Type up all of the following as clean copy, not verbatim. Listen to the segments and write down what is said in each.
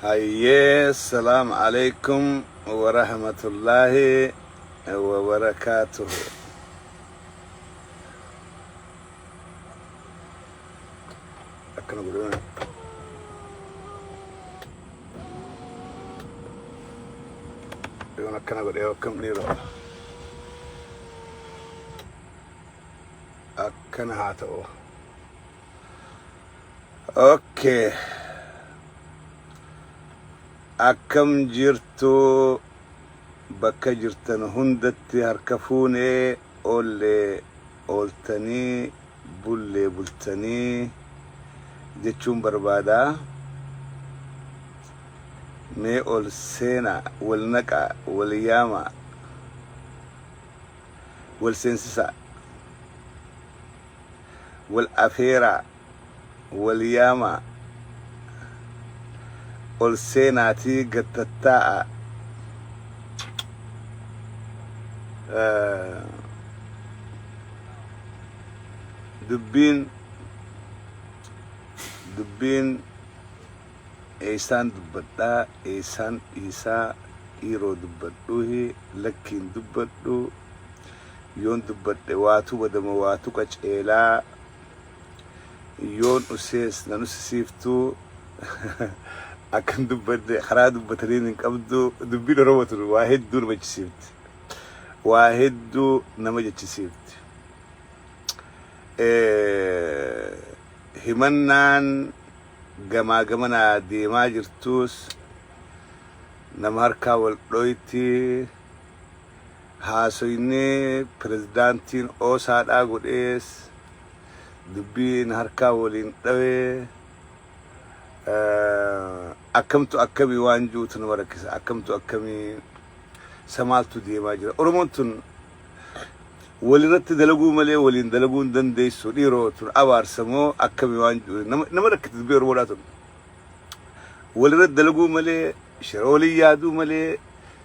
هاي السلام عليكم ورحمة الله وبركاته. أكنا قولنا يقولون أكنا قولنا كم نيرو أكنا هاتو. أوكي أكم جرتو bakka jirtan hundatti harka fuunee ooltanii bullee bultanii jechuun barbaada. Mee ol seenaa, wal naqaa, wal yaamaa, wal seensisaa, wal afeeraa, wal yaamaa, ol seenaatii gattattaa'a. dubbiin eessaan dubbadhaa, eessaan dhiisaa, dhiiroo dubbadhuuhi, lakkiin dubbadhu, yoon dubbadhe waatu badama waatu qaceelaa, yoon usees nan usisiiftuu akkan dubbadhe karaa dubbataniin hin qabdu. Dubbiin Oromoo tun waa hedduu nama jechisiifti. Waa hedduu nama jechisiifti. Himannaan gamaa gamanaa deemaa jirtus nama harkaa wal dhoyti. Haasoyni pirezidaantiin oosaadhaa godhees dubbiin harkaa waliin dhawee. Akkamtu akkamii waan juutu nama rakkisa. Akkamtu akkamii samaaltu deemaa jira. Oromoon tun walirratti dalaguu malee waliin dalaguu hin dandeessu. Dhiiroo tun abaarsamoo akkamii waan juutu nama rakkisa dubbii Oromoodhaa tun. Walirratti dalaguu malee shira waliin yaaduu malee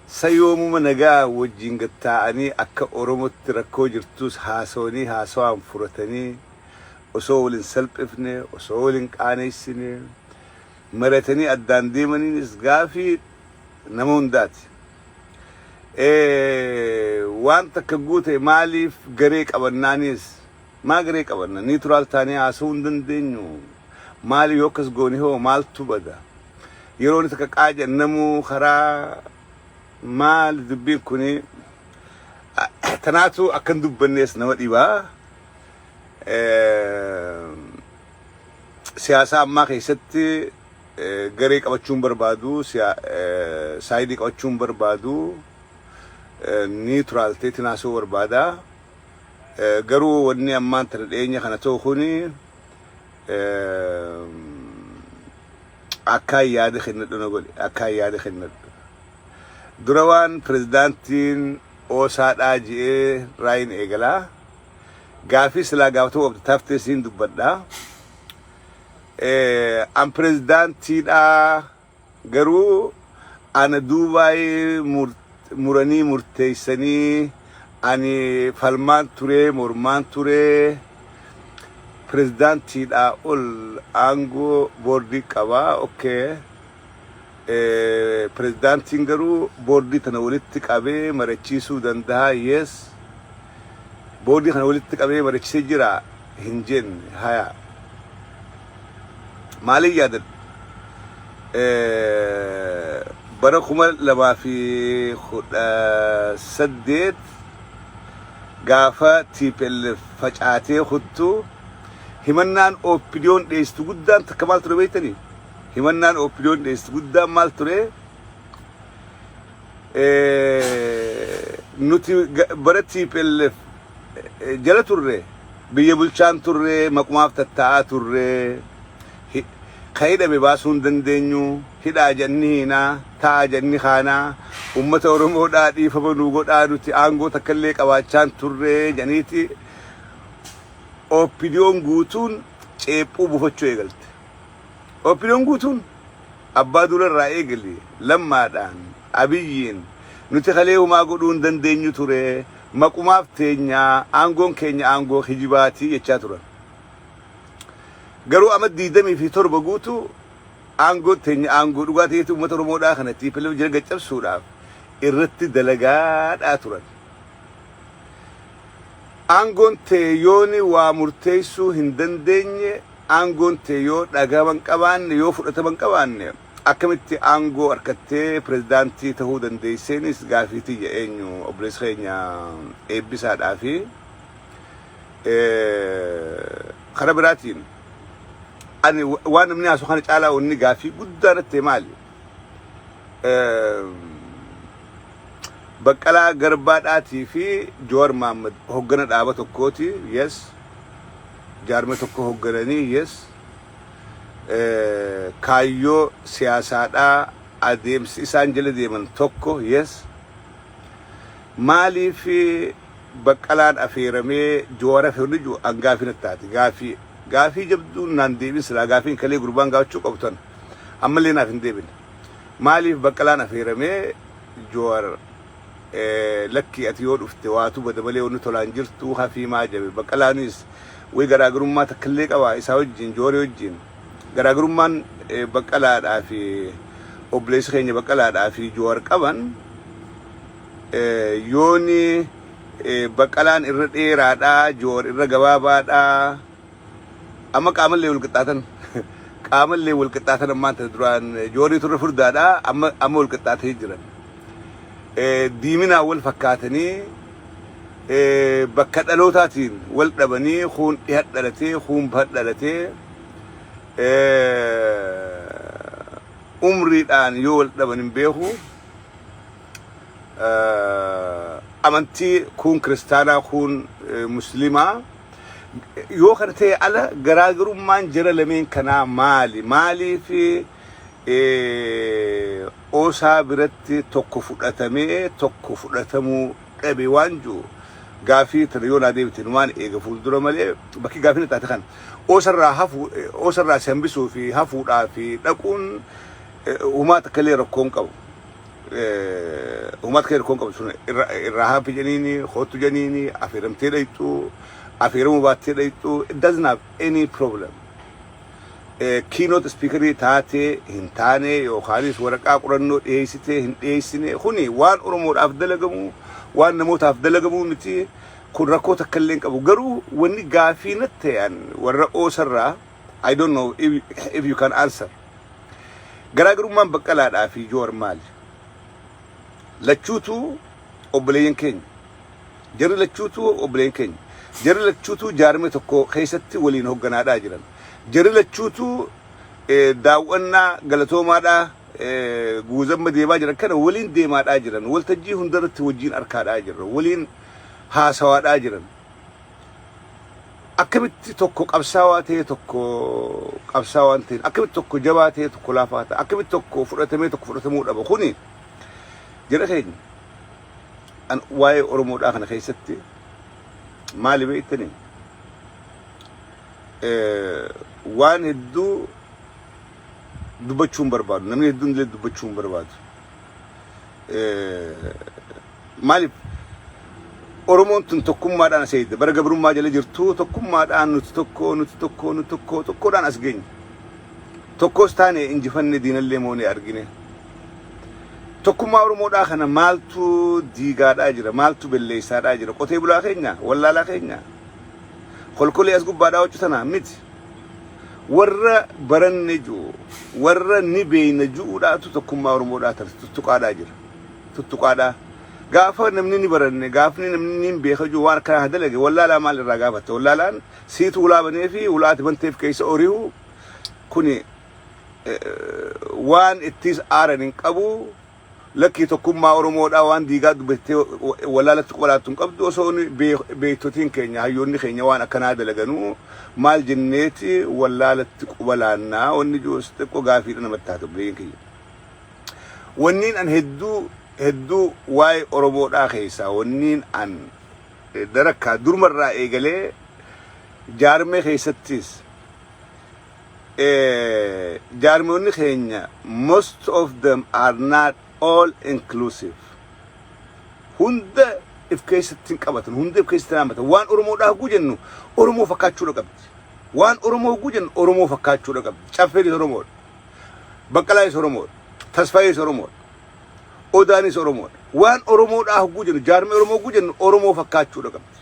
sayyoomuma nagaa wajjin gattaa'anii akka Oromootti rakkoo jirtus haasawanii haasawaan furatanii osoo waliin salphifne osoo waliin qaaneessine maratanii addaan deemaniinis gaafii nama hundaati. Waan takka guute maaliif garee qabannaanis maa garee qabanna niituraal taanee haasawuu hin dandeenyu. Maaliif yoo akkas goone hoo maaltu bada? Yeroon takka qaajannamuu karaa maal dubbiin kuni tanaatu akkan dubbannees nama dhibaa. Siyaasa ammaa keessatti garee qabachuun barbaadu, saayidii qabachuun barbaadu, niituraal ta'e tinaasoo barbaada. Garuu wanni ammaan tana dhiyeenya kana ta'u kuni akka yaada kennadhu na godhe, akka yaada kennadhu. Dura waan pirezidaantiin oosaadhaa ji'ee raayin eegalaa gaafii silaa gaafatuu qabdu taaftee siin dubbadhaa. An pirezidaantiidhaa garuu ana duubaayee muranii murteessanii ani falmaan turee mormaan turee pirezidaantiidhaa ol aangoo boordii qabaa. Okay. Pirezidaantiin garuu boordii tana walitti qabee marachiisuu danda'a. Yes. Boordii kana walitti qabee marachiisee jira hin jenne. Haya. Maaliif yaadan? Bara 2018 gaafa TPLF facaatee huttu himannaan opiniyoon dhiyeessitu guddaan takka maal ture beektanii? Himannaan opiniyoon dhiyeessitu guddaan maal ture? Nuti bara TPLF jala turre, biyya bulchaan turre, maqumaaf tattaa'aa turre. Kaidame baasuun dandeenyu hidhaa janni hiinaa taa janni kaanaa ummata Oromoodhaa dhiifama nuu godhaa nuti aangoo takkallee qabaachaan turree janiiti opiniyoon guutuun ceephuu buufachuu eegalte. Opiniyoon guutuun abbaa durarraa eegali lammaadhaan Abiyyiin nuti kalee humaa godhuu hin dandeenyu ture maqumaaf teenyaa aangoon keenya aangoo hijibaatii jechaa turan. Garuu ama 27 guutuu aangoo teenya aangoo dhugaatii uummata Oromoodhaa kanatti filuu jira gaccabsuudhaaf irratti dalagaadhaa turan. Aangoon tee yooni waa murteessuu hin dandeenye aangoon tee yoo dhagaman qabaanne yoo fudhataman qabaanne akkamitti aangoo harkattee pirezidaantii ta'uu dandeesseenis gaafiitii eenyu obboleessa keenya eebbisaadhaa fi karaa biraatiin ani waan namni haasoo kana caalaa onni gaafii guddaa natti maali Baqqalaa Garbaadhaatii fi Jowaar Mohaammed hoggana dhaaba tokkooti yes jaarme tokko hoggananii yes kaayyoo siyaasaadhaa adeemsi isaan jala deeman tokko yes maaliif Baqqalaan affeeramee Jowaar affeeruu angaafi nattaati gaafii jabduun naan deebin silaa gaafiin kalee gurbaan gaafachuu qabtan ammallee naaf hin deebin maaliif Baqqalaan affeeramee Jowaar lakki ati yoo dhufte waatu badamalee onni tolaan jirtu hafii maa jabe Baqqalaanis way garaagarummaa takkallee qaba isaa wajjin Jowaar wajjin garaagarummaan Baqqalaadhaa fi obboleessa keenya Baqqalaadhaa fi Jowaar qaban yooni Baqqalaan irra dheeraadhaa Jowaar irra gabaabaadhaa amma qaamallee wal qixxaatan ammaanta duraan Jowaar turre furdaadhaa amma wal qixxaatee jiran diiminaa wal fakkaatanii bakka dhalootaatiin wal dhabanii kuun dhihat dhalatee kuun bahat dhalatee umriidhaan yoo wal dhaban hin beeku amantii kuun kiristaanaa kuun muslimaa yoo kana ta'e ala garaagarummaan jara lameen kanaa maaliif oosaa biratti tokko fudhatamee tokko fudhatamuu dhabe waan jiru gaafii tana yoo naa deebitin waan eega fuuldura malee bakki gaafii taate kan oosarraa sambisuu fi hafuudhaa fi dhaquun uumaata kalee rakkoon qabu sun irraa hafi janiini hootu janiini affeeramtee dhayxuu affeeramuu baattee dhayxuu it doesn't have any problem keynote speaker taate hin taane yookaanis waraqaa qorannoo dhiyeessitee hin dhiyeessine kuni waan Oromoodhaaf dalagamu waan namootaaf dalagamu miti kun rakkoo takka illee qabu garuu wanni gaafii natti ta'an warra oosarraa I don't know if you can answer garaagarummaan Baqqalaadhaa fi Jowaar maali lachuutu obboleeyyan keenya jarri lachuutu obboleeyyan keenya jarri lachuutu jaarme tokko keessatti waliin hogganaadhaa jiran jarri lachuutu daawwannaa galatoomaadhaa guuzamma deemaa jiran kana waliin deemaadhaa jiran waltajjii hundarratti wajjiin arkaadhaa jiran waliin haasawaadhaa jiran akkamitti tokko qabsaawaa ta'e tokko qabsaawaan ta'e akkamitti tokko jabaa ta'e tokko laafaa ta'e akkamitti tokko fudhatamee tokko fudhatamuu dhaba kuni jira keenya an waa'ee Oromoodhaa kana keessatti maali beektanii waan hedduu dubbachuun barbaadu namni hedduun illee dubbachuun barbaadu maaliif Oromoon tun tokkummaadhaan as eegde bara gabrummaa jala jirtu tokkummaadhaan nuti tokkoodhaan as geenye tokkos taane injifanne diinallee moonee argine tokkummaa Oromoodhaa kana maaltu diigaadhaa jira maaltu belleessaadhaa jira qotee bulaa keenya wallaalaa keenya kolkolee as gubbaadhaa hojjetana miti warra baranne jiru warra ni beeyna jiruudhaatu tokkummaa Oromoodhaa tuttuqaadhaa jira tuttuqaadhaa gaafa namni ni baranne gaafni namni ni beeka jiru waan kana dalage wallaalaa maal irraa gaafatte wallaalaan siitu ulaa banee fi ulaati banteef keessa oriihu kuni waan ittis aaran hin qabu lakki tokkummaa Oromoodhaa waan diigaa dubbattee wallaalatti qolaattuun qabdu osoo beektotiin keenya hayyoonni keenya waan akkanaa dalaganuu maal jenneeti wallaalatti qubalaannaa wanni joos xiqqoo gaafiidha namatti taatu bileen kiyya wanniin an hedduu waa'ee Oromoodhaa keessaa wanniin an darakkaa durmarraa eegalee jaarmee keessattis jaarmeewwanni keenya most of them are not all inclusive hunda if keessatti qabatan hunda if keessatti naamatan waan Oromoodhaa gujennu Oromoo fakkaachuu qabdi waan Oromoo gujennu Oromoo fakkaachuu qabdi caffeelis Oromoodha Baqqalaa Oromoo Tasfaayee Oromoo Odaanis Oromoo waan Oromoodhaa hogguu jennu jaarmee Oromoo hogguu jennu Oromoo fakkaachuudha qabdi.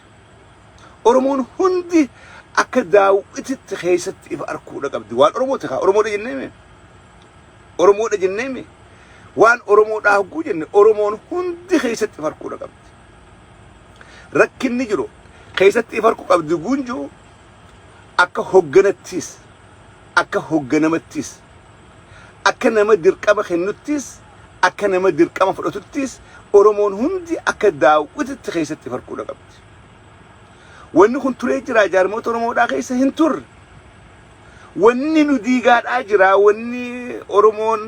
Oromoon hundi akka daawwititti keessatti ifa arkuudha qabdi. Waan Oromoo ta'a Oromoodha jenneeme Oromoodha jenneeme waan Oromoodhaa hogguu jenne Oromoon hundi keessatti ifa arkuudha qabdi. Rakkinni jiru keessatti ifa arkuu qabdi guunjuu akka hogganattis akka hogganamattis akka nama dirqama kennuttis akka nama dirqama fudhatuttis Oromoon hundi akka daawwititti keessatti ifa arkuudha qabdi. Wanni kun turee jira jaarmoota Oromoodhaa keessa hin turre. Wanni nu diigaadhaa jira wanni Oromoon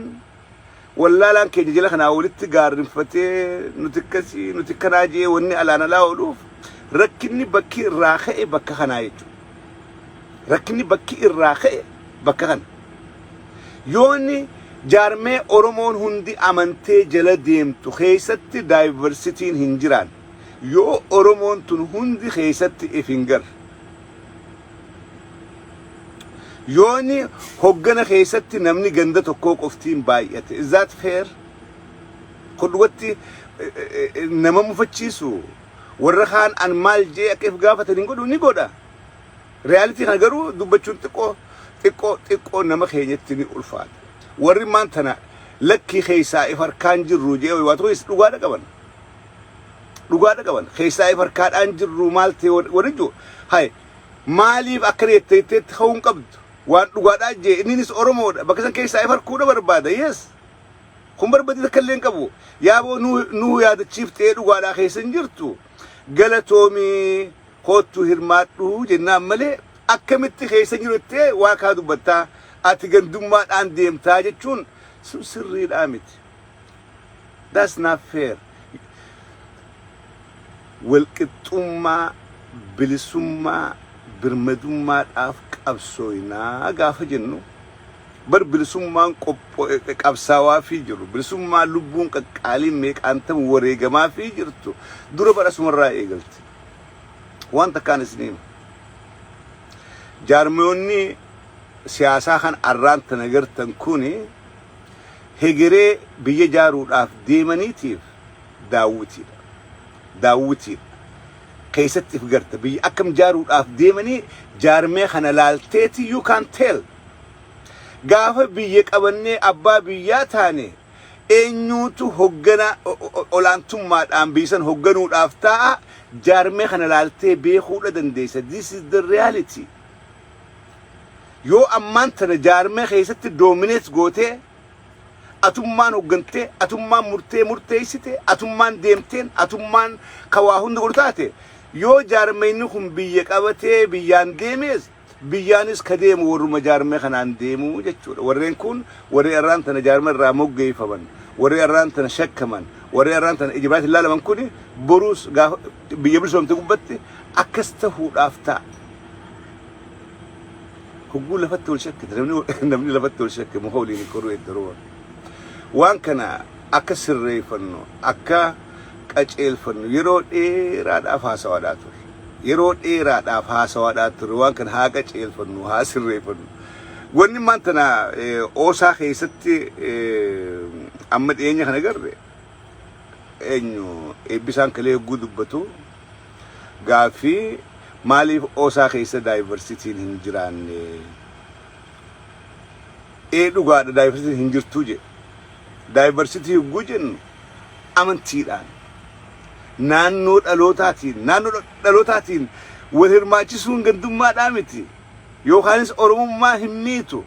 wallaalaan keenya jala kanaa walitti gaarrinfatee nuti kanaa jee wanni alaana laa ooluuf rakkinni bakki irraa ka'e bakka kanaa jechuudha. Rakkinni bakki irraa ka'e bakka kana. Yoonni jaarmee Oromoon hundi amantee jala deemtu keessatti daayivarsitiin hin jiraan. Yoo Oromoon tun hundi keessatti if hin gar. Yoonni hoggana keessatti namni ganda tokkoo qoftiin baay'ate. Is that fair? Kudwatti nama mufachiisu warra kaan an maal jee akka if gaafatan hin godhu ni godha. Reality kana garuu dubbachuun xiqqoo nama keenyatti ni ulfaata. Warri maantana lakkii keessaa if harkaan jirru jee waa tokko dhugaadha qaban. Dhugaadha qaban. Keessaa if harkaadhaan jirru maal ta'e warri jiru. Hai maaliif akka reetteetti ta'uu hin qabdu. Waan dhugaadhaa jee innis Oromoodha. Bakka san keessaa if harkuudha barbaada. Yes. Kun barbaadita kalleen qabu. Yaaboo nuu yaadachiiftee dhugaadhaa keessa hin jirtu. Galatoomii kootu hirmaadhu jennaan malee akkamitti keessa jiruttee waa kaa dubbattaa ati gandummaadhaan deemtaa jechuun sirriidhaa miti. That's not fair. Walqixxummaa bilisummaa birmadummaadhaaf qabsooynaa gaafa jennu bar bilisummaan qabsaawaa fi jiru bilisummaa lubbuun qaqqaaliin meeqaantam wareegamaa fi jirtu dura bara sumarraa eegalti. Wanta kaan isniim jaarmiyoonni siyaasaa kan arraanta nagartan kuni hegeree biyya jaaruudhaaf deemaniitiif daawwitiidha. Daawwitiidha. Keessatti if garta biyya akkam jaaruudhaaf deemanii jaarmee kana laalteeti you can tell. Gaafa biyya qabannee abbaa biyyaa taane eenyuutu hoggana olaantummaadhaan biisan hogganuudhaaf ta'a. Jaarmee kana laaltee beekuudha dandeessa. This is the reality. Yoo ammaan tana jaarmee keessatti dominate gootee atummaan hoggantee atummaan murteessite atummaan deemteen atummaan kawaa hunda godhu taate yoo jaarmeenni kun biyya qabatee biyyaan deemes biyyaanis ka deemu warruma jaarmee kanaan deemu jechuudha. Warreen kun warri irraan tana jaarmee irraa moggeeffaman warri irraan tana shakkaman warri irraan tana ijibaatiin ilaalaman kun boruus biyya bilisoomte gubbatti akkas ta'uudhaaf ta'a. Hogguu lafatti ol shakkite namni lafatti ol shakke muka waliin koruu eddaroo. Waan kana akka sirreeffannu akka qaceelfannu yeroo dheeraadhaaf haasawaadhaa ture. Yeroo dheeraadhaaf haasawaadhaa ture waan kana haa qaceelfannu haa sirreeffannu. Wanni maantana oosaa keessatti amma dhiyeenya kana garre eenyu eebbisaan kalee hogguu dubbatu gaaffii maaliif oosaa keessa daayivarsitiin hin jiraanne dhugaadha daayivarsitiin hin jirtuu jedhe. Daayivarsitii hogguu jennu amantiidhaan naannoo dhalootaatiin wal hirmaachisuun gandummaadhaa miti yookaanis Oromummaa hin miitu.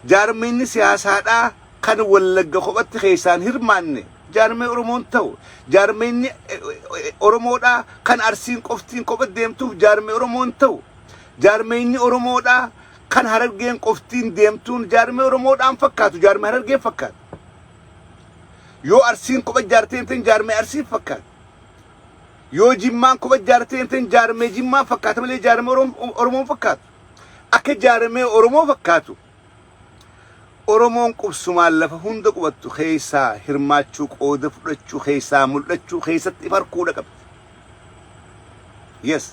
Jaarmeenni siyaasaadhaa kan Wallagga kophatti keessaan hirmaanne jaarmee Oromoon ta'u jaarmeenni Oromoodhaa kan Arsiin qoftiin kopha deemtuuf jaarmee Oromoon ta'u jaarmeenni Oromoodhaa kan Harargeen qoftiin deemtuun jaarmee Oromoodhaan fakkaatu jaarmee Harargeen fakkaatu. Yoo Arsiin kopha jaarteen jaarmee Arsiin fakkaatu. Yoo Jimmaan kopha jaarteen jaarmee Jimmaan fakkaata malee jaarmee Oromoon fakkaatu. Akka jaarmee Oromoo fakkaatu. Oromoon qubsumaan lafa hunda qubattu keessaa hirmaachuu qooda fudhachuu keessaa mul'achuu keessatti if harkuudha qabdi. Yes.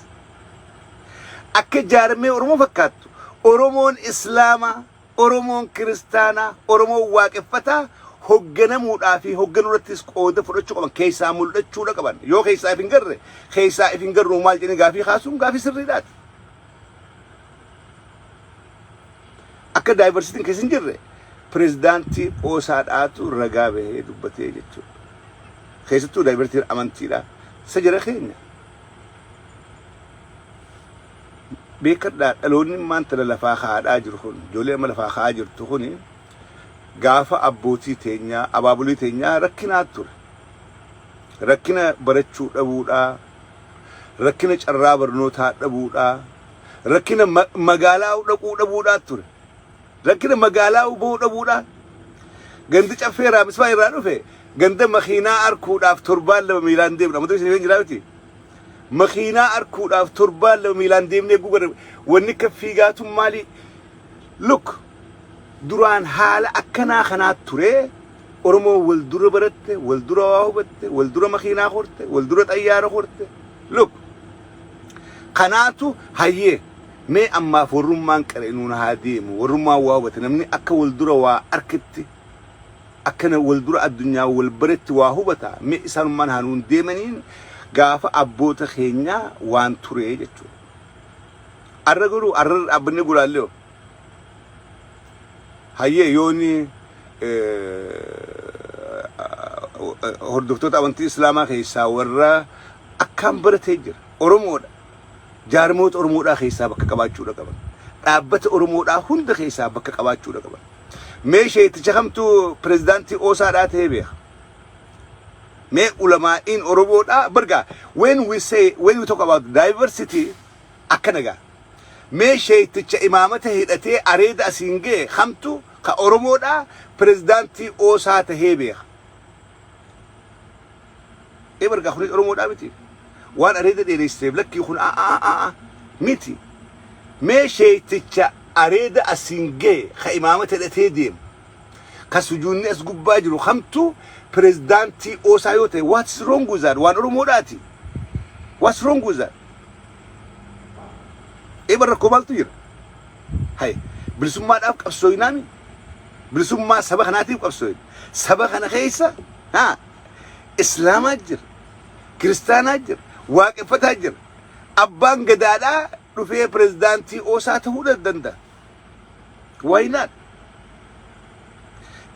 Akka jaarmee Oromoo fakkaattu Oromoon Islaamaa Oromoon kiristaanaa, Oromoon waaqeffataa hogganamuudhaa fi hogganuurrattis qooda fudhachuu qaban keessaa mul'achuudha qaban. Yoo keessaa if hin garre, keessaa if hin garru maal jedhanii gaafii kaasuun gaafii sirriidhaati. Akka daayivarsiitiin keessa hin jirre pirezidaantii Oosaadhaatu ragaa bahee dubbatee jechuudha. Keessattuu daayivarsiitiin amantiidha. Isa jara keenya. Beekadhaa dhaloonni maanta lafaa kaa'aa jiru kun, ijoollee amma lafaa kaa'aa jirtu kuni gaafa abbootii teenyaa, abaabulii teenyaa rakkinaa ture. Rakkina barachuu dhabuudhaa, rakkina carraa barnootaa dhabuudhaa, rakkina magaalaa dhaquu dhabuudhaa ture. Rakkina magaalaa bahuu dhabuudhaa. Gandi caffeeraa misbaa irraa dhufe ganda makiinaa arkuudhaaf torbaan lama miilaan deemna. Amantoonni isin jiraa miti. Makiinaa arkuudhaaf torbaan lama miilaan deemnee guutuu wanni akka fiigaatu maali? Look. Duraan haala akkanaa kanaa ture. Oromoo wal dura baratte, wal dura waa hubatte, wal dura makiinaa horte, wal dura xayyaara horte. Look. Kanaatu hayyee mee ammaaf warrummaan qareenuun haa deemu, warrummaan waa hubate namni akka wal dura waa arkitti, akkana wal dura addunyaa wal baretti waa hubata. Mee isaanummaan hanuun deemaniin gaafa abboota keenyaa waan ture jechuudha. Arra guru arra abbanni guraallee hayyee yooni hordoftoota amantii islaamaa keessaa warra akkaan baratee jira. Oromoodha. Jaarmoota Oromoodhaa keessaa bakka qabaachuudha qaban. Dhaabbata Oromoodhaa hunda keessaa bakka qabaachuudha qaban. Meeshee itti chakamtu pirezidaantii Oosaadhaa ta'ee beeka. Mee ulamaa'iin Oromoodhaa bargaa when we talk about diversity akka nagaa. Meeshee itti imaamata hidhatee areeda asiin ga'e hamtu ka Oromoodhaa pirezidaantii Oosaa ta'ee beeka. Bargaa kunis Oromoodhaa miti. Waan areeda dheeressiseef lakkii kun miti. Meeshee itti areeda asiin ga'e ka imaamata hidhatee deemu. Ka sujuunni as gubbaa jiru hamtu pirezidaantii Oosaa yoo ta'e what's wrong with that? Waan Oromoodhaati. What's wrong with that? Barra kobaltu jira. Hay bilisummaadhaaf qabsooyinaami. Bilisummaa saba kanaatiif qabsooyin. Saba kana keessa Islaamaa jira. Kiristaanaa jira. Waaqeffataa jira. Abbaan gadaadhaa dhufee pirezidaantii Oosaa ta'uu danda'a. Why not?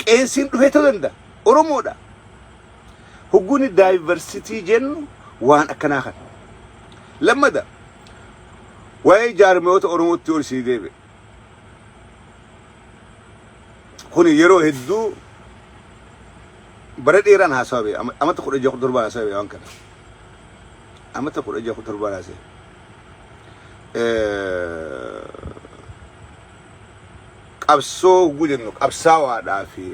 Qeensiin dhufee ta'uu danda'a. Oromoodha. Hogguuni diversity jennu waan akkanaa kana. Lammada waa'ee jaarmiyoota Oromootti ol sii deebi'e. Kuni yeroo hedduu bara dheeraan haasawaa be'e. Amata 16 haasawaa be'e waan kana. Amata 16 haasawaa. Qabsoo hogguu jennu qabsaawaadhaa fi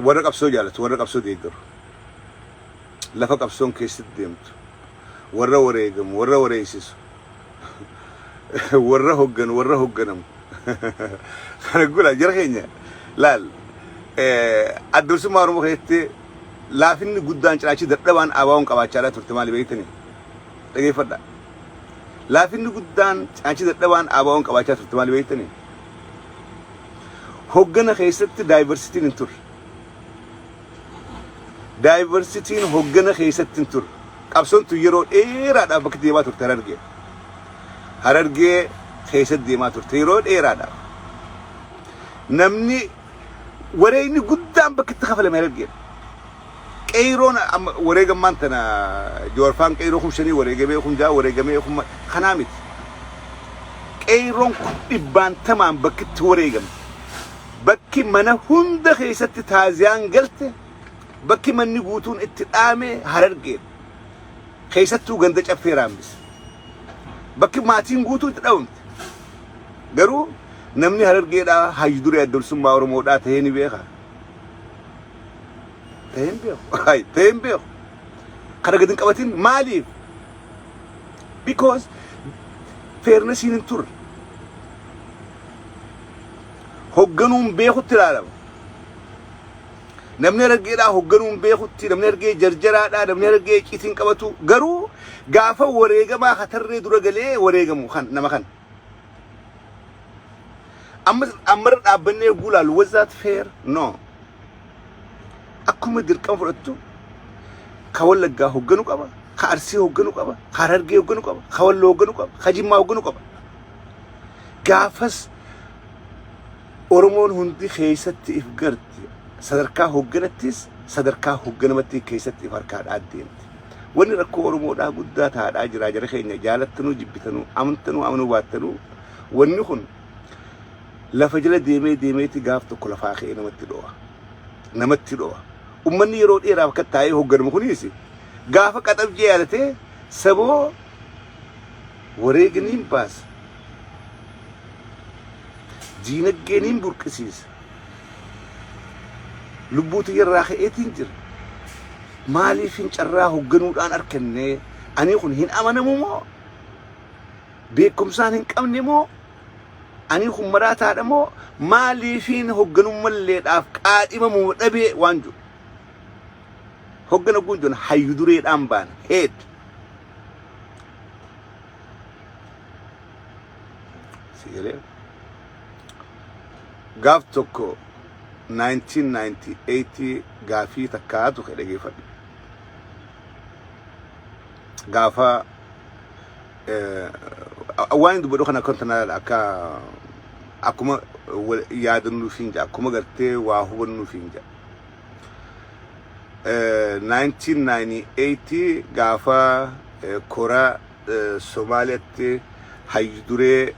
warra qabsoo jaalatu, warra qabsoo deeggaru. Lafa qabsoon keessatti deemtu. Warra wareegamu, warra wareessisu. Warra hogganu, warra hogganamu. Kana gula jara keenya laal addursummaa Oromoo keessatti laafinni guddaan ciraachi dadhabaan abaawoon qabaachaadhaa turte maali beektanii? Dhageeffadhaa. Laafinni guddaan ciraachi dadhabaan abaawoon qabaachaa turte maali beektanii? Hoggana keessatti diversitiin hin turre. Diversitiin hoggana keessatti hin turre. Qabsoon tun yeroo dheeraadhaaf bakka deemaa turte Harargee. Harargee keessatti deemaa turte yeroo dheeraadhaaf. Namni wareegni guddaan bakka itti kafalame Harargee. Qeeroon wareegammaan tana Joorfaan qeeroo kumshanii wareegamee kumjaa wareegamee kuma kanaa miti. Qeeroon dhibbaan tamaan bakka itti wareegame. Bakki mana hunda keessatti taaziyaan galte. Bakki manni guutuun itti dhaame Harargee. Keessattuu ganda caffeeraa hambise. Bakki maatiin guutuu itti dhaamte. Garuu namni Harargeedhaa hayyu duree addursummaa Oromoodhaa ta'ee ni beeka. Ta'ee hin beeku. Ta'ee hin beeku. Kana gadi hin qabatin maaliif? Because fairnessiin hin turre. Hogganuun beekutti ilaalama. Namni Harargeedhaa hogganuun beekutti, namni Harargee jarjaraadhaa, namni Harargee iciitiin qabatu garuu gaafa wareegamaa hatarree dura galee wareegamu kan nama kan. أمر أبني يقول was that fair no أكو مدير كم فرطو خول لقاه هجنو كبا خارسي هجنو كبا خاررجي هجنو كبا خول لو هجنو كبا خجيم هجنو كبا قافس أورمون هندي خيست إفقرت صدركا هجنتيس صدركا هجنمتي كيست إفركاد عدين وني ركو أورمون ده قدات هذا أجر أجر خيني جالتنو جبتنو أمنتنو أمنو باتنو وني خن لا فجلة ديمي تجافتو كل فاخي نمت دوه ومن يرود إيرا كتاي هو جرم خنيسي قافة كتب جيالته سبو وريجنين باس جينك جنين بركسيس لبوتي يراخي إتنجر مالي فين شراه جنود أنا أركنه أنا يكون هين أمانة مو بيكم سان هين كم نمو أنا يكون مرات هذا مو مالي فين هو جنوم مليت أفكار إمامو نبي وانجو هو جنوم جون حيدوري الأنبان هيد سيله قافتكو 1998 قافي تكاتو كده جيفا قافا وين دبلو خنا كنت أنا أكا أكما يادن نوفينجا أكما قلتي وهو نوفينجا 1998 قافا كورا سومالية هيدوري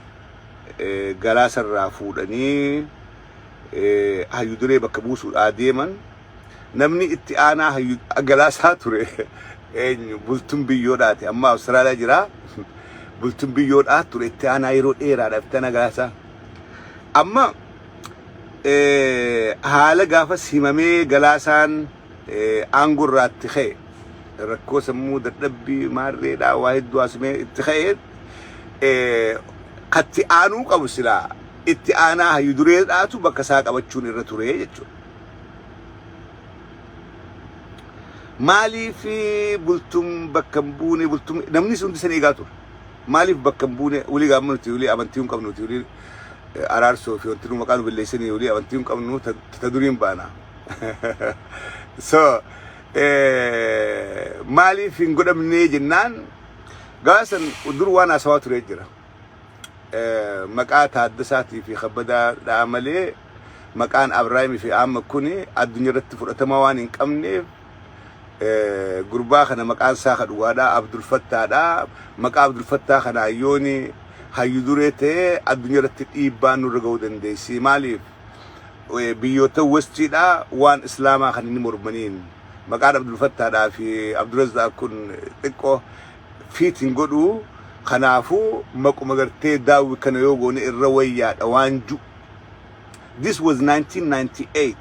غلاس الرافودني هيدوري بكبوس الآديمن نمني اتعانا هيد غلاس هاتوري بلتم بيوداتي أما أستراليا جرا بلتم بيودات توري اتعانا يرود إيرا دفتنا غلاسا أما حالا غافا سيمامي غلاسان أنغور راتخي ركو سمو دردبي ماري دا واحد دواسمي اتخيت قد آنو قبو سلا اتعانا هيدوري داتو بكساق أبتشون الرتوري جتشو مالي في بلتم بكمبوني بلتم نمني سندي سنيغاتو مالي في بكمبوني ولي قامنتي ولي أبنتيهم قامنتي ولي أرارسو في أنتنو مكانو بالليسني ولي أبنتيهم قامنو تدورين بانا مالي في نقدم نيجنان قاسن ودور وانا سواتو ريجرا مقات حدثاتي في خبدا لعملي مكان أبراهيمي في عام كوني الدنيا رتفر أتموانين كمني قربا خنا مكان ساخد وادا عبد الفتاح دا مكان عبد الفتاح خنا عيوني هيدوريته الدنيا رتت إيبان ورقودن دي سي مالي بيوتا وستي دا وان إسلاما خنيني مرمانين مكان عبد الفتاح دا في عبد الرزاق كن تكو في تنقلو خنافو مكو مغرتي داوي كان يوغوني الرويات وانجو. This was 1998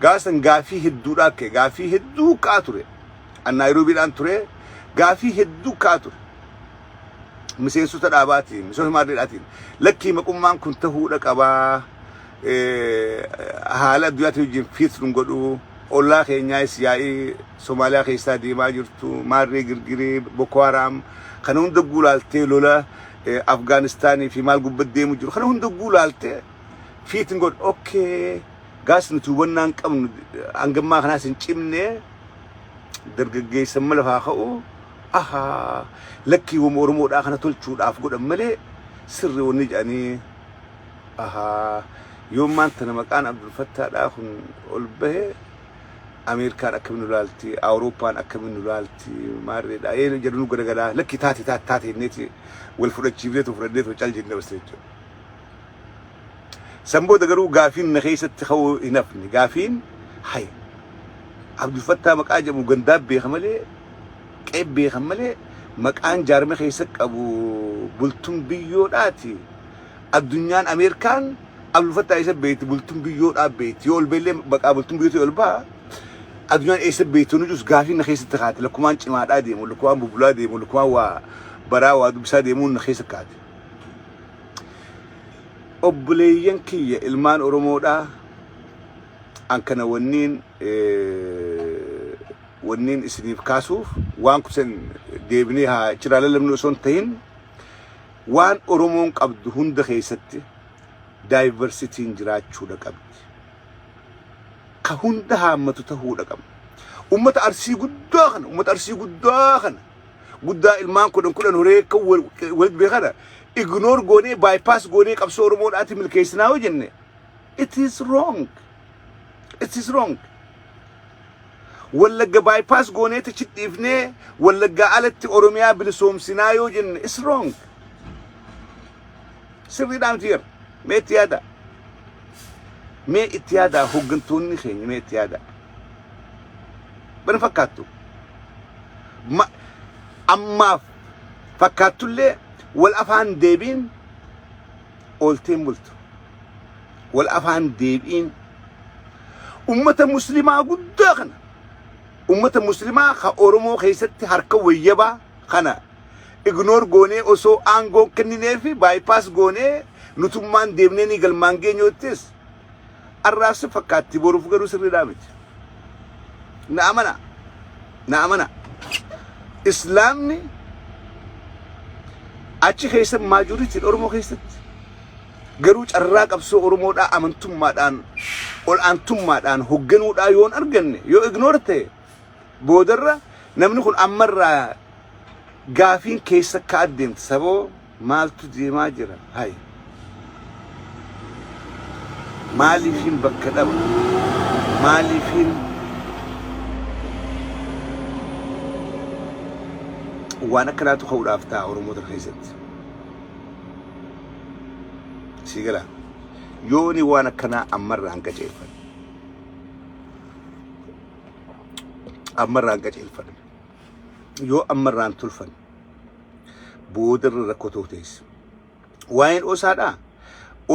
قاسن غافي هدو راكي غافي هدو كاتوري النيروبي دان توري غافي هدو كاتوري مسين سوتا داباتي مسوه مارداتين لكي مقومان كنت هو رقبا حالا دويات يجين فيت نغدو اولا خينيا سياي سوماليا خيستا ديما جرتو ماري غرغري بوكو حرام خنون دغولالتي لولا افغانستاني في مال غبدي مجر خنون دغولالتي فيت نغد اوكي قاس نتوبنا نقم انغما خناس نچمنه درغغي سمل فاخو اها لكي ومورمو دا خنا تلچو داف غدمله سر ونجاني اها يوم ما انت مكان عبد الفتاح داخن قلبه امريكا اكمن لالتي اوروبا اكمن لالتي ماري دا اي جدنو غدغدا لكي تاتي نيتي والفرجيبيت وفرديت وچالجي نبسيچو سمبو دغرو غافين نخيست تخو ينفني غافين حي عبد الفتاح مقاجم وغنداب بيخملي قيب بيخملي مكان جارمي خيسك ابو بلتم بيوداتي الدنيا امريكان عبد الفتاح يسب بيت بلتم بيود بيت يول بيلي بقى بلتم بيوت يولبا الدنيا يسب بيت نجوس غافين نخيست تخات لكمان چمادا ديمو لكمان بوبلا ديمو لكمان وا براوا دبسا ديمو نخيست كات أبليين كي المان أورمودا أنكنا ونين إسنيف كاسوف وان كسن ديبنيها شرالة لمن وصون تين وان أورمون قبض هند خيستي diversity jiraachuu qabdi ka hunda hammatu tahuu qabdi ummata arsii guddaa kana guddaa ilmaan kudhan horee ka wal beekana ignore goonee bypass goonee qabsoo oromoodhaati milkeessinaa hoo jenne it is wrong wallagga bypass goonee tichidhiifnee wallagga alatti oromiyaa bilisoomsinaa yoo jenne it's wrong sirriidhaan tiyar mee itti yaada hoggantoonni keenya mee itti yaada bana fakkaattu ammaaf fakkaatullee wal afaan deebiin oolteen bultu wal afaan deebiin ummata muslimaa guddaa kana ummata muslimaa ka oromoo keessatti harka wayyabaa kana ignore goonee osoo aangoo kennineefi bypass goonee nutummaan deemnee ni galmaan geenyoottis arraabsa fakkaatti boruuf garuu sirriidhaa miti na amana islaamni achi keessa majority oromoo keessatti garuu carraa qabsoo oromoodhaa amantummaadhaan ol aantummaadhaan hogganuudhaa yoon arganne yoo ignore ta'e boodarra namni kun ammarraa gaafiin keessa ka adeemte saboo maaltu deemaa jira hay maaliifin bakka dhaba maaliifin waan akkanaatu ka'uudhaaf ta'a oromoota keessatti sigala yooni waan akkanaa ammarraan qaceelfan yoo ammarraan tulfan boodarra rakkoo ta'uutees waa'een osaadhaa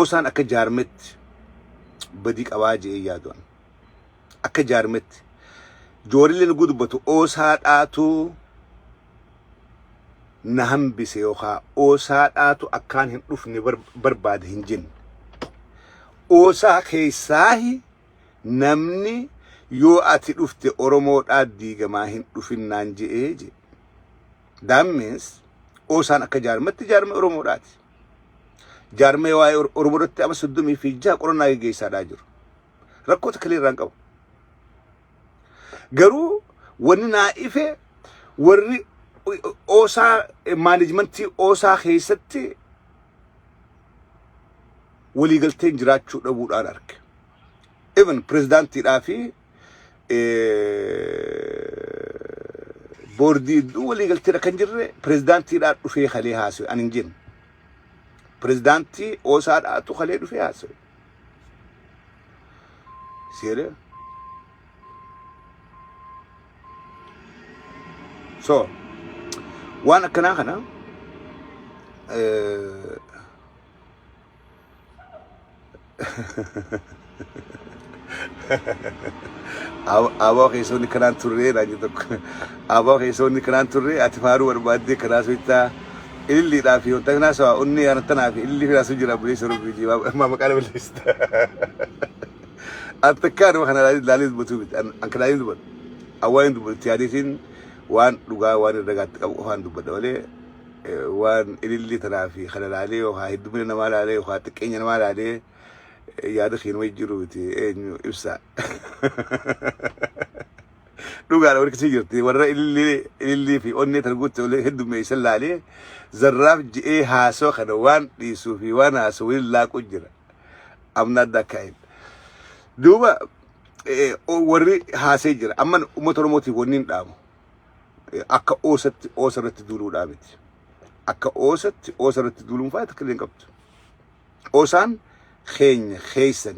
osaan akka jaarmetti badii qabaa jee yaadu'an akka jaarmetti joorilleen gudubbatu osaadhaatu na hambise yookaa osaadhaatu akkaan hin dhufne barbaade hin jenne osaa keessaahi namni yoo ati dhufte oromoodhaa diigamaa hin dhufinnaan je'ee je that means osaan akka jaarmatti jaarme oromoodhaati jaarme waa'ee oromoodhaatti ama 36 qorannaa geggeessaadhaa jiru rakkoota kalee irraan qabu garuu wanni naa ife warri osaa managementii osaa keessatti waliigalteen jiraachuu dhabuudhaan arge even presidentiidhaa fi boordii waliigalteedha kan jirre presidentiidhaa dhufee kalee haasawe ani hin jenne presidentii osaadhaatu kalee dhufee haasawe seere so waan akkanaa kana abaa keessoonni kanaan turree naan jettu abaa keessoonni kanaan turree ati faaruu barbaaddee kanaa soittaa ililliidhaa fi wanta kanaa sawa onni aanattanaa fi ililli firaa sun jira buleessa rubbii jiibaa maqaa balleessita attakkaanuma kana laalii dubbatu miti an kanaanin dubbatu awwaanin dubbatu yaadiitiin waan dhugaa waan irragaatti qabu qofaan dubbadha malee waan ililli tanaa fi kana laalee yookaa heddumina namaa laalee yookaa xiqqeenya namaa laalee yaada keenya wajji jiru miti eenyu ibsa dhugaadha wal kisii jirti warra ilillii fi onnee tan guutte heddumeessan laalee zarraaf je'ee haasoo kana waan dhiisuu fi waan haasoo waliin laaqu jira amna adda kaa'in duuba warri haasee jira amman uummata oromootiif wanni hin dhaamu akka oosatti oosarratti duuluudhaa miti akka oosatti oosarratti duuluun fa'aa takka illee hin qabdu oosaan keenya keessan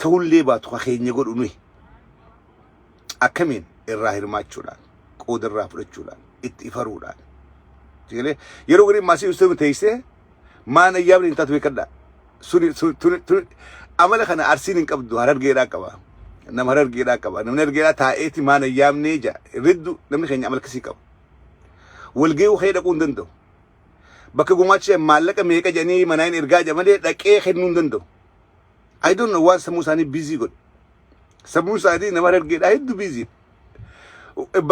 ta'ullee baatu ka keenya godhu nuyi akkamiin irraa hirmaachuudhaan qooda irraa fudhachuudhaan itti ifaruudhaan yeroo gariin maasii ustami teessee maan ayyaamni hin taatu beekadhaa suni amala kana arsiin hin qabdu harargeedhaa qaba nama harargeedhaa qaba namni harargeedhaa taa'eeti maan ayyaamnee jaa riddu namni keenya amala kasii qaba walgeewu kee dhaquu hin danda'u bakka gumaacha maallaqa meeqa jedhanii manaan ergaa jamalee dhaqee kennuu hin danda'u I don't know waan sammuu isaanii busy godhu sammuu isaanii nama harargeedhaa hedduu busy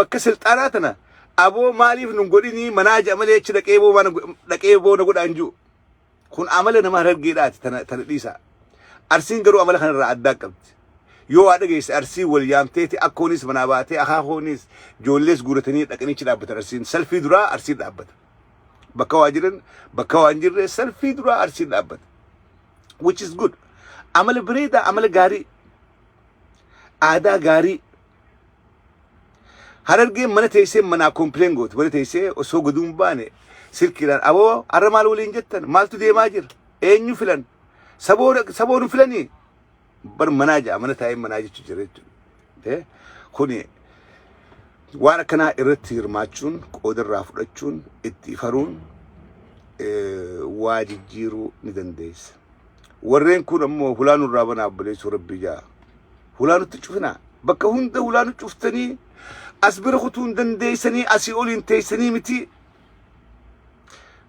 bakka silxaanaa tana aboo maaliif nun godhinii manaa jamalee achi dhaqee boona godhaan jiru kun amala nama harargeedhaati tana dhiisa arsiin garuu amala kanarraa addaa qabdi yoo waa dhageesse arsii wal yaamteeti akkoonis manaa baatee akaakoonis joollees guuratanii dhaqanichi dhaabbatan arsiin salfii duraa arsiin dhaabbata bakka waa jiran bakka waa hin jirre salfii duraa arsiin dhaabbata which is good amala bareedaa amala gaarii aadaa gaarii harargeen mana teessee manaa kompileen gootu mana teessee osoo goduun baane silkiidhaan aboo har'a maal waliin jettan maaltu deemaa jira eenyu filan saboonu filanii bar manaa ja'a mana taa'ee manaa jechuu jira jechuudha kuni waan akkanaa irratti hirmaachuun qoodarraa fudhachuun itti faruun waa jijjiiruu ni dandeessa warreen kun ammoo hulaanurraa banaa obboleessuu rabbii jaa hulaanutti cufinaa bakka hunda hulaanu cuftanii asbira kutuun dandeessanii asii oliin teessanii miti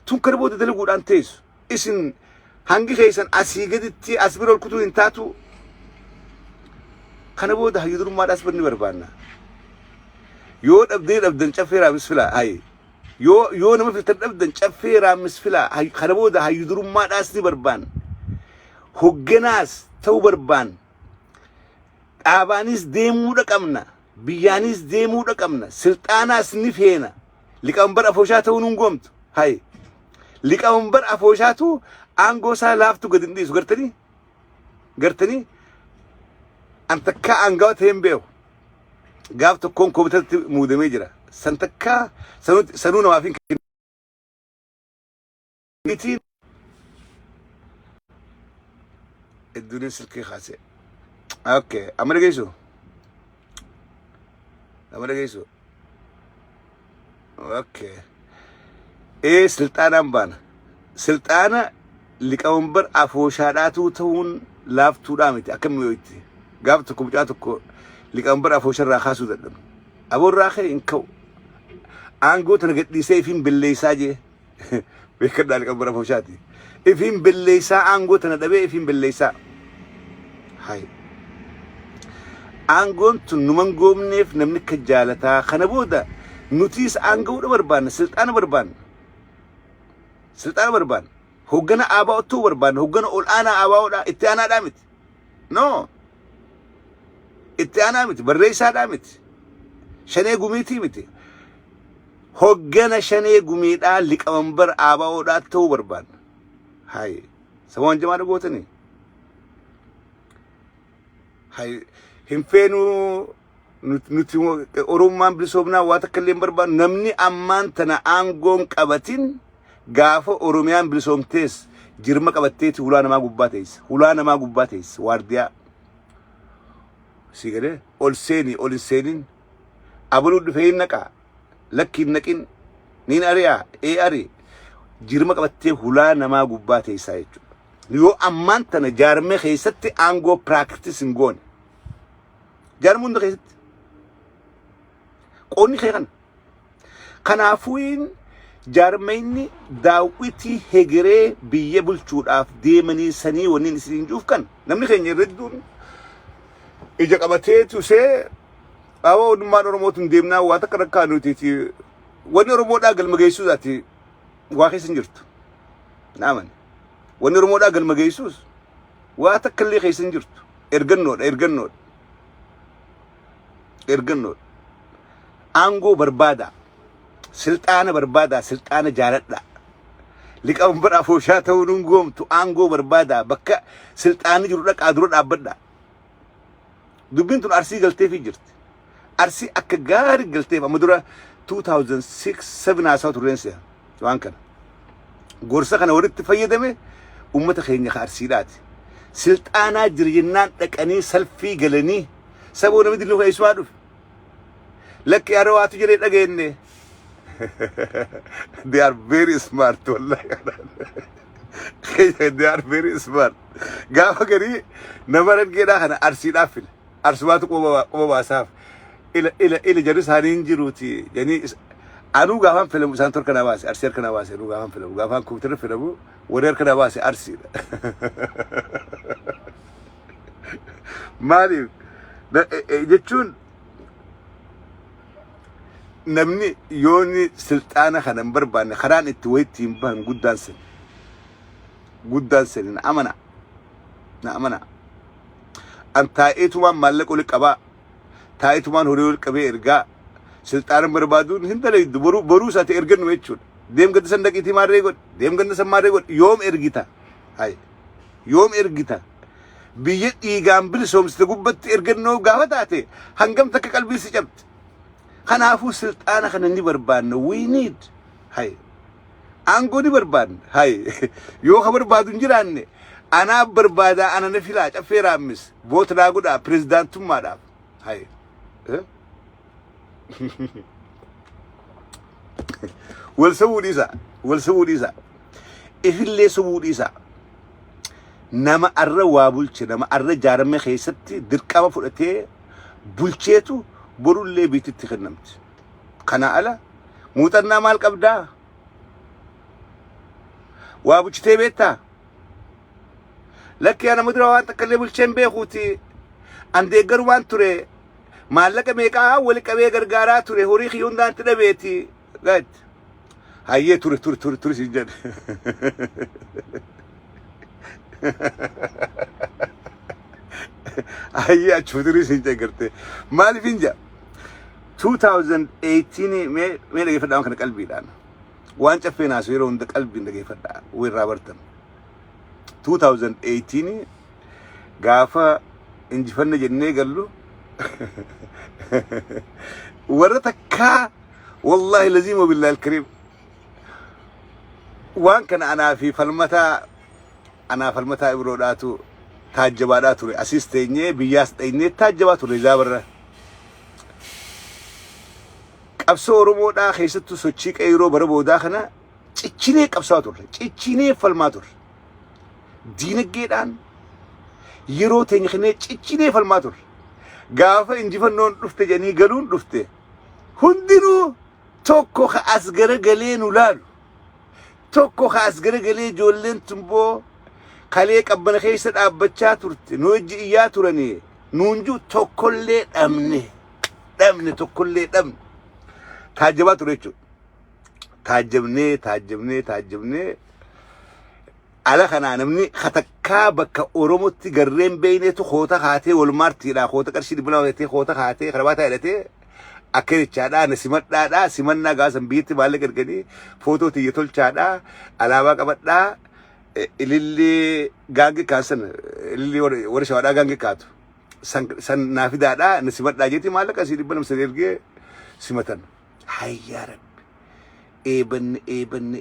tun kana booda dalaguudhaan teessu isin hangi keessan asii gaditti asbira ol kutuun hin taatu kana booda hayyudurummaadhaas banni barbaanna yoo dhabdan caffeeraa misfilaa hay yoo nama filtan dhabdan caffeeraa misfilaa kana booda hayyudurummaadhaas ni barbaanna hogganaas ta'uu barbaanna dhaabaanis deemuudha qabna biyyaanis deemuudha qabna silxaanaas ni feena liqambar afooshaa ta'uu nun goomtu hay liqambar afooshaatu aangoo isaa laaftu gad hin dhiisu gartanii an takkaa aangawa ta'een beeku gaaf tokkoon komitatti muudamee jira san takkaa sanuu namaaf hin kennitiin idduuniin silkii kaasee okay amma dhageessu okay silxaanaan baana silxaana liqambar afooshaadhaatu ta'uun laaftuudhaa miti akkam yoitti gaaf tokko mucaa tokko liqambar afoosharraa kaasuu dadhabu aboorraa kee hin ka'u aangoo tana gadhiisee ifiin belleessaa jee beekadhaa liqambar afooshaati ifiin belleessaa aangoo tana dhabee ifiin belleessaa hay aangoon tun numan goomneef namni akka jaalataa kana booda nutiis aangaa'uudha barbaanna silxaana barbaanna hoggana aabaa'otuu barbaanna hoggana ol aanaa aabaa'oodhaa itti aanaadhaa miti no itti aanaa miti barreessaadhaa miti shanee gumiitii miti hoggana shanee gumiidhaa liqambar aabaa'oodhaa ta'uu barbaanna hay samoon jamaadha gootanii hay hin feenuu nuti orommaan bilisoomnaa waa takka illee hin barbaannu namni ammaan tana aangoon qabatin gaafa oromiyaan bilisoomtees jirma qabatteeti hulaa namaa gubbaa teessa waardiyaa si gade ol hin seenin abaluu dhufee hin naqaa lakki hin naqin niin ari'aa ari jirma qabattee hulaa namaa gubbaa teessaa jechuudha yoo ammaan tana jaarmee keessatti aangoo practice hin goone jaarmee hunda keessatti qoonni kee kanaafuun jaarmeenni daawwitii hegeree biyya bulchuudhaaf deemanii sanii wanniin isin juuf kan namni keenya irradduun ija qabateetu see awoo dhummaan oromootuun deemnaa waa takka rakkaa nuutiiti wanni oromoodhaa galma geessuusaati waa keessa hin jirtu naaman wanni oromoodhaa galma geessuus waa takka illee keessa hin jirtu ergannoodha aangoo barbaada silxaana jaaladha liqambar afooshaa ta'uu nun goomtu aangoo barbaada bakka silxaanni jiru dhaqaa dura dhaabbadha dubbiin tun arsii galteefii jirti arsii akka gaarii galteef amma dura 2006-7 haasawa turreensiya waan kana gorsa kana walitti fayyadame ummata keenya ka arsiidhaati silxaanaa jirjennaan dhaqanii salfii galanii saboo namni diluu keessumaa dhufe lakki yeroo waatu jedhee dhageenne they are very smart wallahi they are very smart gaafa garii nama rangeedhaa kana arsiidhaaf file arsumaatu qoba baasaaf ila jarri isaanii hin jiruuti janii anuu gaafaan filamu isaan torka na baase arsii harka na baase anuu gaafaan filamu gaafaan kompiitara filamu warri harka na baase arsiidha maaliif jechuun namni yooni silxaana kana hin barbaanne karaan itti wayittiin bahan guddaan sin قدان سنين أمنا أن تايتمان مالك ولك أبا تايتمان هوريول كبير إرجاء سلطان بربادون هند لي برو ساتي إرجن ويتشون ديم قد سندك إتي ماريقول ديم قد سم ماريقول يوم إرجيتا هاي يوم إرجيتا بيجي إيجام بلسوم استقبت إرجنو قاوتاتي هنقم تك قلبي سجبت خنافو سلطان خنني بربان we need هاي أنقولي بربان هاي يو خبر بادون جراني أنا بربادا أنا نفيلاج أفير أمس بوت راغودا بريزيدنت مادا هاي والسوديسا إفلي سوديسا نما أرى وابولش نما أرى جارمي خيستي دركما فلتي بولشيتو برو اللي بيتتخنمت قنا على موتنا مالك أبدا وابولش تيبيتا لك أنا مدري وان تكلم الشين بيخوتي عندي جروان تري مالك ميكا ولك أبي جرجارات تري هوريخ يوندان تنبيتي قد هاي تري سجن هاي أشوفي سجن كرتة مال فينجا 2018 مي لقي فدا كان قلبي لان وان شفينا سيرو عند قلبي لقي فدا وين رابرتن 2018 غافا انجي فن جنة قالوا ورتكا والله لازم وبالله الكريم وان كان انا في فلمتا ابروداتو تاجباداتو اسيستيني بياستيني تاجباتو ريزابره قبسو ورمودا خيستو سوچي قيرو بربودا خنا چچيني قبساتو چچيني فلماتو دينجيدان يرو تنخني چچيني فلماتو غافا انجفنون دفته جني غلون دفته هندينو توكو خاسغره غلينو لالو توكو خاسغره غلي جولن تنبو خلي قبن خيسد ابچا ترت نوجي يا ترني نونجو توكولي دمني توكولي دم تاجبات ريچو تاجبني على خنا نمني خطكا بك اوروموتي غرين بينيتو خوتا خاتي والمارتي لا خوتا قرشي بلاوتي خوتا خاتي خرباتا التي اكل چادا نسمت دادا سمنا غاسم بيت بالك غدي فوتو تيتول چادا علاوه قبدا اللي غانغي كاسن اللي ورشا دا غانغي كاتو سن نافي دادا نسمت داجيتي مالك سيدي بنم سيرغي سمتن هاي يا رب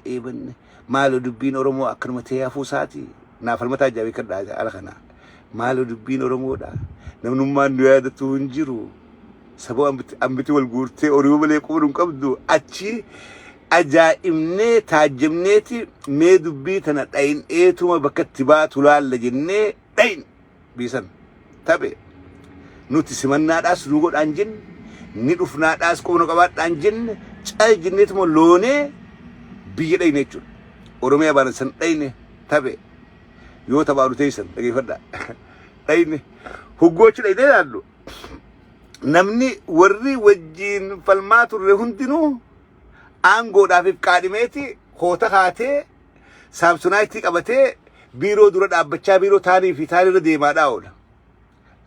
ايبن مالو دبين اورومو اكرمتي يا فوساتي نافلمتا جابي كدا على خنا مالو دبين اورومو دا نمنما نديادتو انجرو سبو امبتي والغورتي اوريو بلي قبرن قبدو اتشي اجائمني تاجمنيتي مي دبي تنا داين ايتوما بكتبات ولال لجني داين بيسن تبي نوتي سمنا داس روغو دانجن ندفنا داس كونو قبات دانجن چاي جنيت مو لوني بيي داينيچو اوروميا بانسن دايني تبي يو تبارو تيسن دغي فدا دايني هوغوچ دايدالو نمني وري وجين فالماتو رهندينو انغو دافيف قادميتي خوتا خاتي سامسونايتي قبتي بيرو دورا دابچا بيرو تاني في تاني رديما داول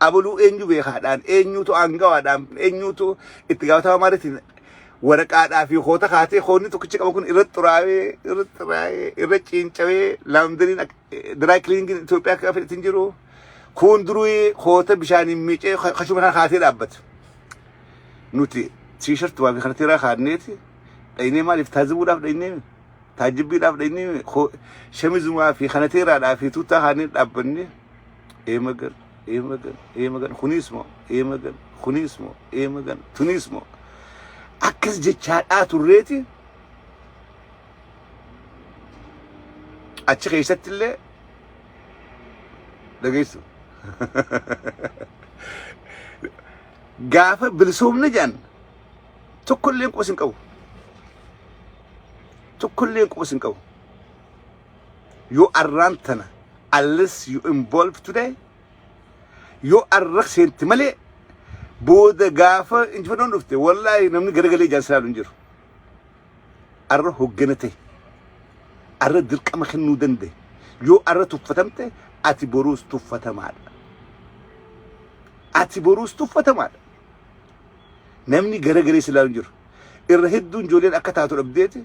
ابلو انجو بيخادان انيوتو انغوادام انيوتو اتغاوتا مارتي ورقا دافي خوتا خاتي خوني تو كچ قبكون ارطراوي ارچينچوي لاندرين دراي كلينينج اثيوبيا كافي تنجرو كوندروي خوتا بشاني ميچي خشومنا خاتي دابت نوتي تيشرت وافي خنتيرا خادنيتي دايني مالف تازبو داف دايني تاجبي داف دايني شميز ما في خنتيرا دافي توتا خاني دابني ايمغن خونيسمو تونيسمو اكس جچادا توريتي اتش خيستله دغيسو غافه بلسوم نجان تكلين قوسنقو you are rantana unless you involved today you are رخصنت ملي بود غافه انت فدون دفته والله نمن غرغلي جالسالو انجر ار هوغنته ار درقم خنو دنده yoo arra tuffatamte ati boruus tuffatamaadha. Ati boruus tuffatamaadha. Namni garagaree silaa hin jiru. Irra hedduun ijoolleen akka taatu dhabdeeti.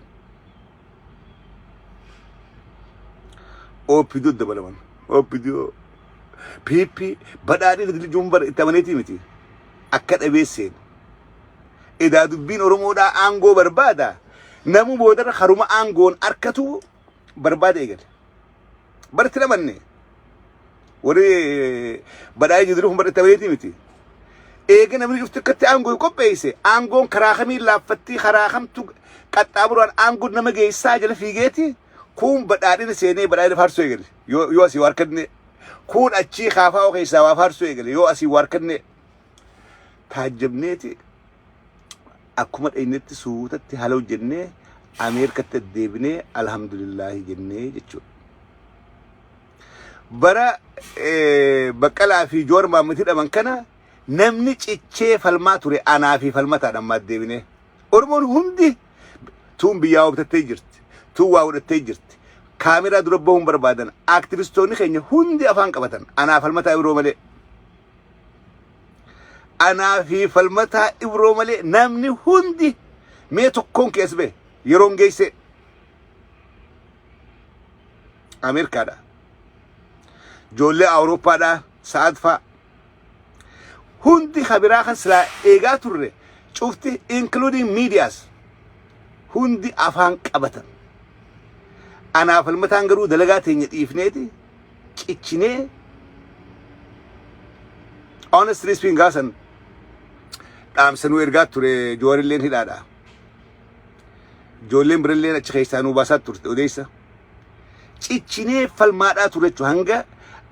Oopiduu dabalaman. Oopiduu. Piippi badhaadhii lijuun bara itti amaneetii miti. Akka dhabeesseen. Edaa dubbiin Oromoodhaa aangoo barbaada. Namu boodarra haruma aangoon arkatu barbaada eegale. Barti namanne. Warri badhaadhii jiruuf bara itti amaneetii miti. Eega namni dhufte akkatti aangoo qopheesse. Aangoon karaa kamiin laaffatti karaa kamtu qaxxaamuruudhaan aangoon nama geessaa jala fiigeeti. Kun badhaadhina seenee badhaadhina faarsoo eegale. Yoo asii waarkanne. Kun achii kaafaa keessaa waa faarsoo eegale. Yoo asii waarkanne. Taajjabneeti. Akkuma dhaynetti suutatti haala hojjennee Ameerikatti deebinee alhamdulillahi jennee jechuudha. Bara Baqqalaa fi Joor Maammitii dhaban kana namni cichee falmaa ture anaa fi falmataadhaan maat deebinee. Oromoon hundi tuun biyyaa hobtattee jirti. Tuun waa godhattee jirti. Kaameraa dura bahuun barbaadan. Aktivistoonni keenya hundi afaan qabatan. Anaa falmataa Ibroo malee. Anaa fi falmataa Ibroo malee namni hundi mee tokkoon keessa ba'e yeroon geesse Ameerikaadha. Ijoollee Awurooppaadha sa'aat fa'a. Hundi kabiraa kan silaa eegaa turre cufti including medias hundi afaan qabatan. Anaa falmataan garuu dalagaa teenya dhiifneeti ciccinee honestly speaking gaasan dhaamsanuu ergaa ture Joorilleen hidhaadha. Ijoolleen birilleen achi keessaa nuu baasaa turte odeessa. Ciccinee falmaadhaa ture jechuun hanga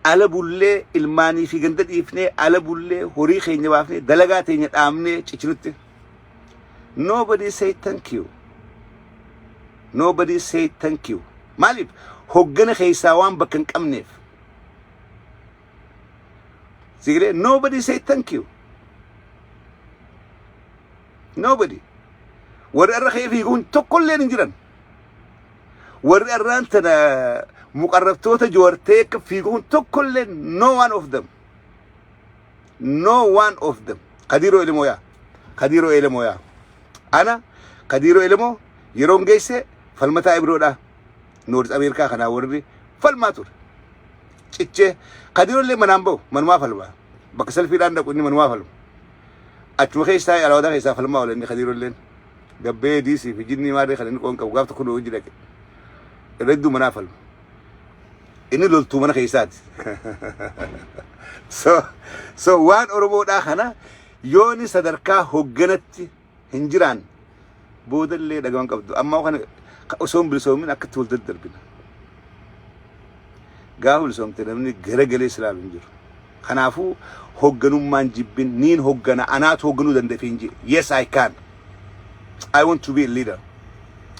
ala bullee ilmaanii fi ganda dhiifnee ala bullee horii keenya baafnee dalagaa teenya dhaamnee ciccinutti. Nobody say thank you. Nobody say thank you. Maaliif hoggana keessaa waan bakka hin qabneef. Sigiree nobody say thank you. Nobody. Warri arra kee fiiguun tokkolleen hin jiran. Warri arraan tana muqarrabtoota joortee akka fiiguun tokkolleen no one of them. No one of them. Kadiiroo Elemoyaa. Kadiiroo Elemoyaa. Ana Kadiiroo Elemoo yeroon geesse falmataa Ibroodha. Noorz Ameerikaa kanaa warri falmaa ture. Cichee Kadiiroollee manaan bahu manumaa falmaa. Bakka salfiidhaan dhaqu inni manumaa falma. Achuma keessaa alaawadaa keessaa falmaa oola inni Kadiiroolleen. Gabbee diisii fi jinnii maarree kan inni qoon qabu gaaf tokko hojii dhaqe. Irra hedduu manaa falma. Inni loltuu mana keessaati. So waan Oromoodhaa kana yooni sadarkaa hogganatti hin jiraan boodallee dhagawan qabdu. Amma kana osoo hin bilisoomin akkatti wal daddarbina. Gaafa bilisoomte namni garagalee silaalu hin jiru. Kanaafuu hogganummaan jibbin niin hoggana anaatu hogganuu danda'e fi hin jiru. Yes, I can. I want to be a leader.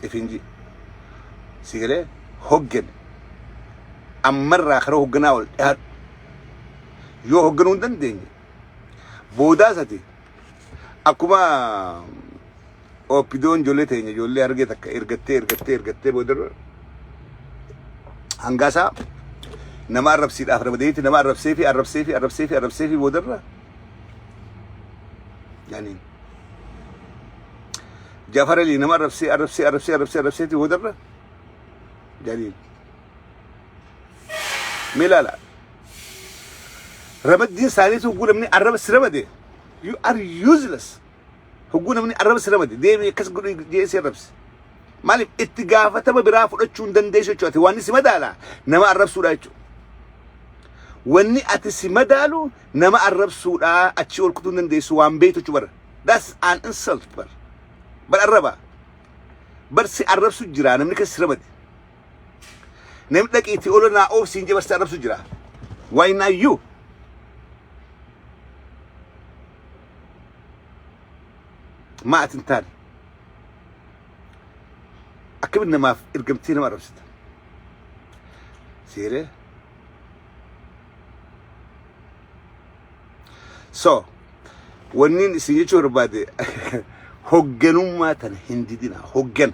If hin jiru. Sigalee hoggan. Ammarraa karaa hogganaa ol dhiyaadhu. Yoo hogganuu hin dandeenye. Boodaas ati akkuma Oppidoon ijoollee teenya ijoollee argee takka ergattee boodarra hangaasaa nama arrabsiidhaaf ramadeeti nama arrabsee fi boodarra yaaniin Jaafar Ali nama arrabsee boodarra yaaniin meelaala ramaddiin isaaniitu guulamni arrabsi ramade you are useless. Hogguun namni arraba siramade deemee akkas godhu jeesee arrabse. Maaliif itti gaafatama biraa fudhachuu hin dandeessu jechuudha. Wanni si madaala nama arrabsuudha jechuudha. Wanni ati si madaalu nama arrabsuudha achi ol kutuu hin dandeessu waan beektu jechuudha. That's an insult bar. Bar arraba. Bar si arrabsu jira namni kas siramade. Namni dhaqiitti ol naa oofsiin jee bar si arrabsu jira. Why not you? ما أتنتان أكملنا ما إرقمتينا ما ربست سيرة so ونين سيجو ربادي هجنوا ما تنهندينا هجن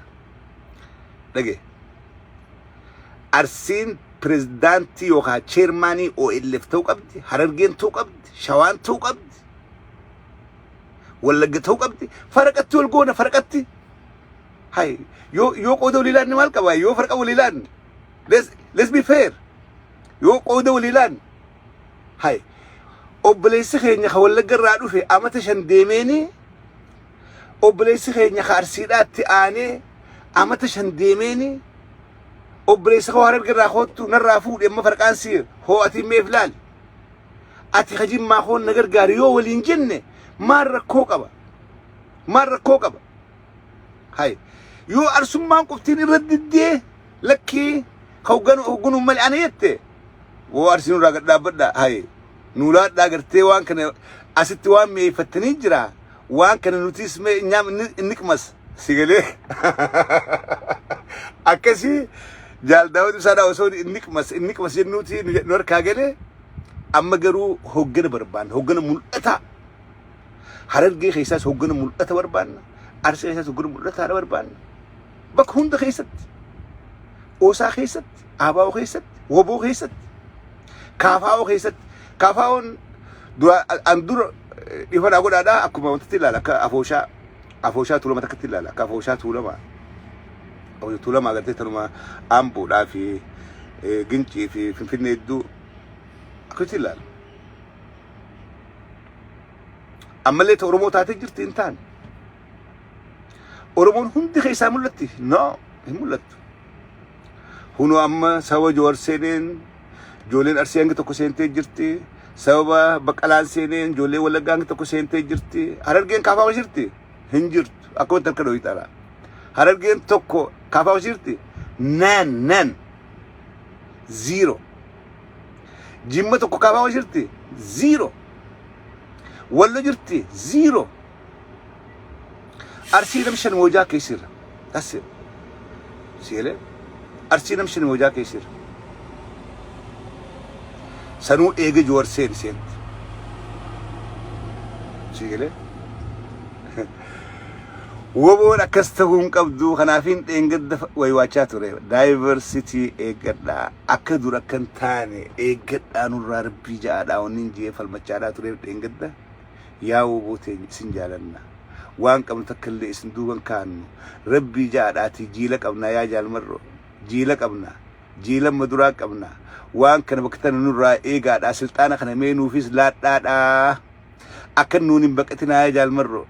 لقي أرسين بريزدانتي يوكا تشيرماني او اللف توقبدي حررجين توقبدي شوان توقبدي ولا توقبدي فرقت والجونه فرقتي هاي يو قودو ليلان مالك باي يو فرقوا ليلان let's be fair يو قودو ليلان هاي اوبليس خينيا خولا غرادو في امتشن ديميني اوبليس خينيا خارسيدات اني امتشن ديميني اوبليس خوارد غرا خوتو نرافو دم فرقان سير هو اتي ميفلال اتي خجيم ما خون نغر غاريو ولينجن مره كوكبا هاي يو ارسم ما قفتين رددي لكي خوغنو ملعنيت وارسنو راغدا بدا هاي نولا داغرتي وان كان اسيت وان مي فتني جرا وان كان نوتيس مي نيام نكمس سيغلي اكسي جال داود سادا وسود نكمس نوتي نور كاغلي اما غرو هوغن بربان هوغن ملطتا حررجي خيساس هوغن ملطتا بربان ارسي خيساس هوغن ملطتا بربان بكون خيست اوسا خيست اباو خيست وبو خيست كافاو خيست كافاون دو اندور يفنا غدادا اكما وتتلا لك افوشا تولما تكتلا لك افوشا تولما او تولما غدتنما امبو دا في غنچي في فينيدو كتلا املي تورمو تاتجرت انتان اورمون هندي خيسا ملتي نو ملت هونو اما سوا جورسينين جولين ارسيان تو كوسنتي جرتي سبب بقلان سينين جولي ولغان تو كوسنتي جرتي حررجين كافاو جرتي هنجرت اكو تركدو يتارا حررجين توكو كافاو جرتي نان زيرو جيمه توكو كافاو جرتي زيرو ولا جرتي زيرو ارسي نمشن موجا كيسير اسير سيله ارسي نمشن موجا كيسير سنو ايغ جور سين سيله وبون اكستهم قبدو خنافين دنگد ويواچا توري دايفرسيتي ايغدا اكدور كنتاني ايغدا نور ربي جاداون انجي فالمچادا توري دنگد ياو بوتي سنجالنا وان قم تكل اسندوبن كان ربي جاداتي جيلك ابنا يا جالمرو جيلك ابنا جيل مدراك ابنا وان كان بكتن نور ايغدا سلطانه خنا مينو فيس لا دادا اكن نون بكتنا يا جالمرو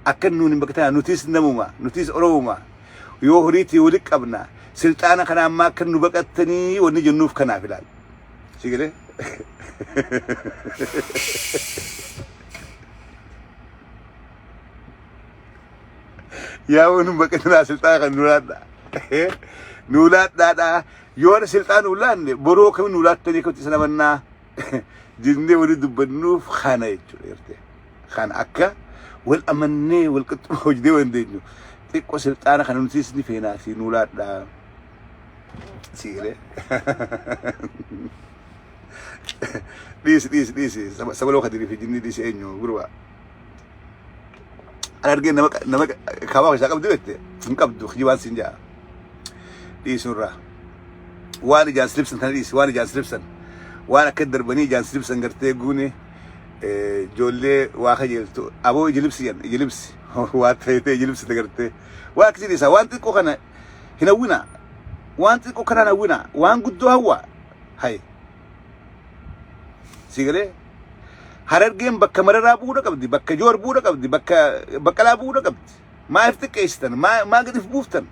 اكن نون بكتنا نوتيس نموما نوتيس اوروما يو هريتي ولك ابنا سلطانه خنا ما كن بكتني وني جنوف كنا فلال سيغله يا ونم بكتنا سلطانه نولات دادا يور سلطان ولان بروك نولات تني كنت سنبنا جندي وريد بنوف خانه يرتي خان اكا والامني والقط وجدي وندينو تيكو سلطان خان نسيسني فينا سي نولات دا سيله ديس سبلو خدري في جندي ديس انيو غروا ارجع نمك كاوا شاكب دوت نكبدو خجوان سنجا ديس نورا وانا جالس لبسن تنريس وانا جالس لبسن وانا كدر بني جالس لبسن قرتي قوني جولي واخجلتو ابو يجلبس واتي يجلبس تقرتي واكسي ديسا وانت كو خنا هنا وينا وانت كو خنا وينا وان قدو هوا هاي سيغلي حررجين بك مررا بودا قبدي بك جور بودا قبدي بك لا بودا قبدي ما يفتك ايستن ما قد يفبوفتن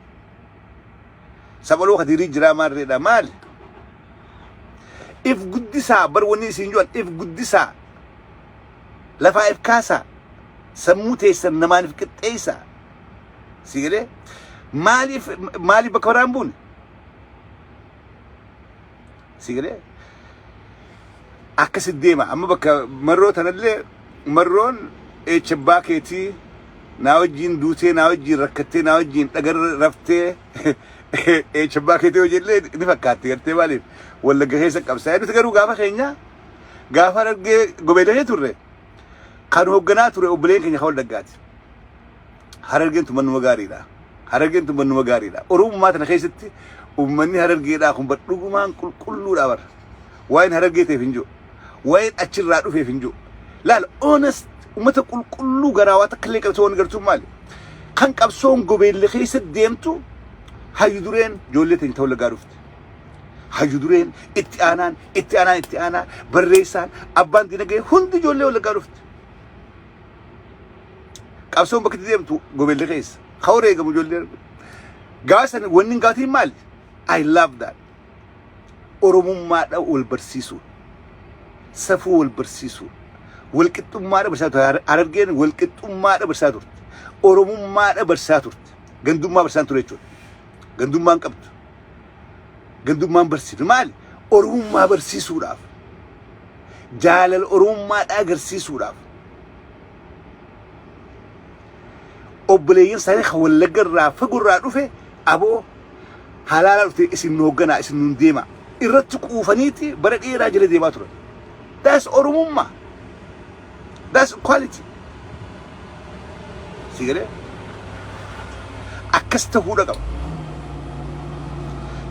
سبلو خديري جرا ماردا مال if قدسا بروني سينجوان if قدسا لفا if كاسا سموت ايسن نمان فكت ايسا سيغلي مالي بكوران بون سيغلي اكس الديما اما بك مرو تنلي مرون اتشباكيتي ناوجين دوتي ناوجين ركتي ناوجين تقر رفتي اتشباكيتي وجلي نفكاتي قرتي بالي ولا غيسا قبسا تقرو غافا خينيا غافا رغي غوبيله توري كانو غنا توري وبلين كني خول دغات حررجين تمن مغاريدا اورو ما تنخيستي ummanni harargeedhaa kun badhugumaan qulqulluudha bar waa'in harargeeteef hin jiru waa'in achirraa dhufeef hin jiru laal honest ummata qulqulluu garaa takka illee qabsoo waan gartuu maali kan qabsoon gobeellee keessa deemtu hayyu dureen ijoollee teenya ta'uu lagaa dhufte hayyu dureen itti aanaa barreessaan abbaan dinagdee hundi ijoollee lagaa dhufte qabsoon bakka itti deemtu gobeellee keessa khawree gamu ijoollee gaasan wanni gaatiin maali I love that oromummaadha wal barsiisu safuu wal barsiisu wal qixxummaadha barsiisu harargeen wal qixxummaadha barsiisu oromummaadha barsiisu gandummaa barsiisan ture jechuudha gandummaan qabdu gandummaan barsiisu maali oromummaa barsiisuudhaaf jaalala oromummaadha agarsiisuudhaaf obboleeyyin isaanii kan wallaggarraa fagurraa dhufe aboo halaala dhufte isin hoogganaa isin nun deema irratti quufaniiti bara dheeraa jala deemaa turan that's oromummaa that's quality sigare akkas ta'uudha qaba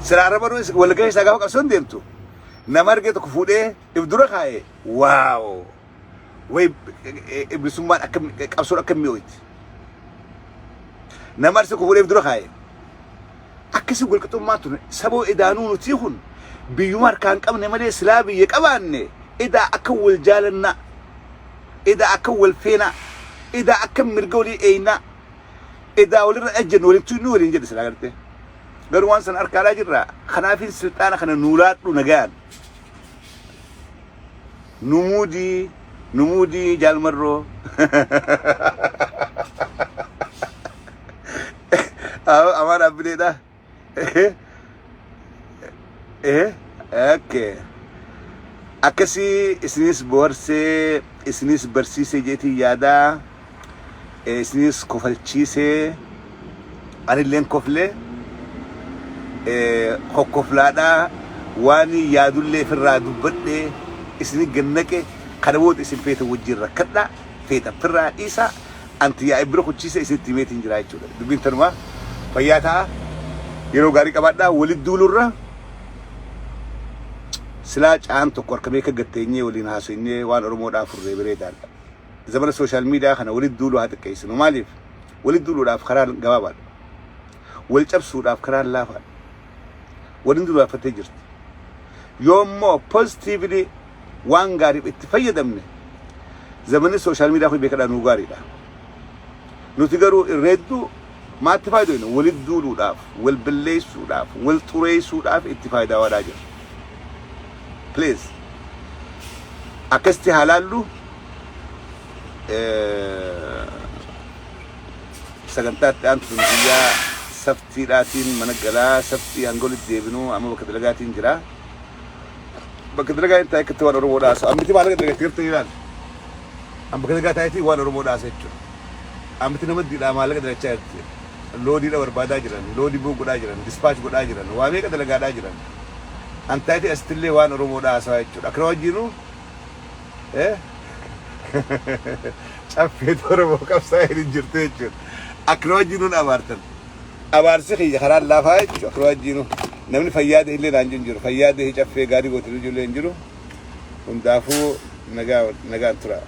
siraara baruu wallaggaa isaa gaafa qabsoon deemtu nama argee tokko fuudhee ibdura kaa'ee waaw way iblisummaan akka qabsoon akka mi'ooyti nama argee tokko fuudhee ibdura kaa'ee akkasi wal qixxummaa ture saboo idaanuu nuti hun biyyuma harkaan qabne malee silaa biyya qabaanne idaa akka wal jaalannaa idaa akka wal feenaa idaa akka mirga walii eeynaa idaa walirra ajjennu waliin tuynu waliin jedhe silaa garte garuu waan san harkaadhaa jirra kanaafin silxaana kana nuulaadhu nagaan numuudii jaalmarroo amaan abbileedha okay akasi isinis borsee isinis barsiisee jeetii yaadaa isinis kofalchiisee anilleen koflee kokkoflaadhaa waan yaadullee firraa dubbadhee isini gannaqe kana booda isin feeta wajjin rakkadhaa feeta firraa dhiisaa anti yaa ibira kuchiise isinitti himeetiin jira jechuudha dubbiin tanumaa fayyaa ta'a yeroo gaarii qabaadhaa walit duulurra silaa caan tokko harkamee ka gatteenyee waliin haasofnee waan oromoodhaaf furree bareedaadha zamana sooshaal miidiyaa kana walit duuluu haa xiqqeessinu maaliif walit duuluudhaaf karaa gabaabaadha wal cabsuudhaaf karaa laafaadha walin duulaafattee jirti yoommoo positively waan gaariif itti fayyadamne zamanni sooshaal miidiyaa kun beekadhaa nuu gaariidha nuti garuu irreedduu maatti fayyadamne walit duuluudhaaf wal balleessuudhaaf wal xureessuudhaaf itti fayyadamaa jira please akasti halallu sagantaatti aantu guyyaa saftiidhaatiin mana galaa saftii hangolitti deebinuu amma bakka dalagaatiin jira bakka dalagaa hin taa'e akkatti waan oromoodhaas ammiti maalaqa dalagatti gartanii ilaal amma bakka dalagaa taa'etii waan oromoodhaas jechuudha ammiti nama diidhaa maalaqa dalachaa jirti loodiidha barbaadaa jiran loodii buu godhaa jiran dispaaч godhaa jiran waa meeqa dalagaadhaa jiran antaati astillee waan oromoodhaas jechuudha akkana wajjiinu caffeet oromoo qabsaa hin jirtu jechuudha akkana wajjiinuun abaartan abaarsi xiyya karaan laafaa jechuudha akkana wajjiinu namni fayyaade illee naan jiru fayyaade caffee gaarii gootiru illee hin jiru hundaafuu nagaan tura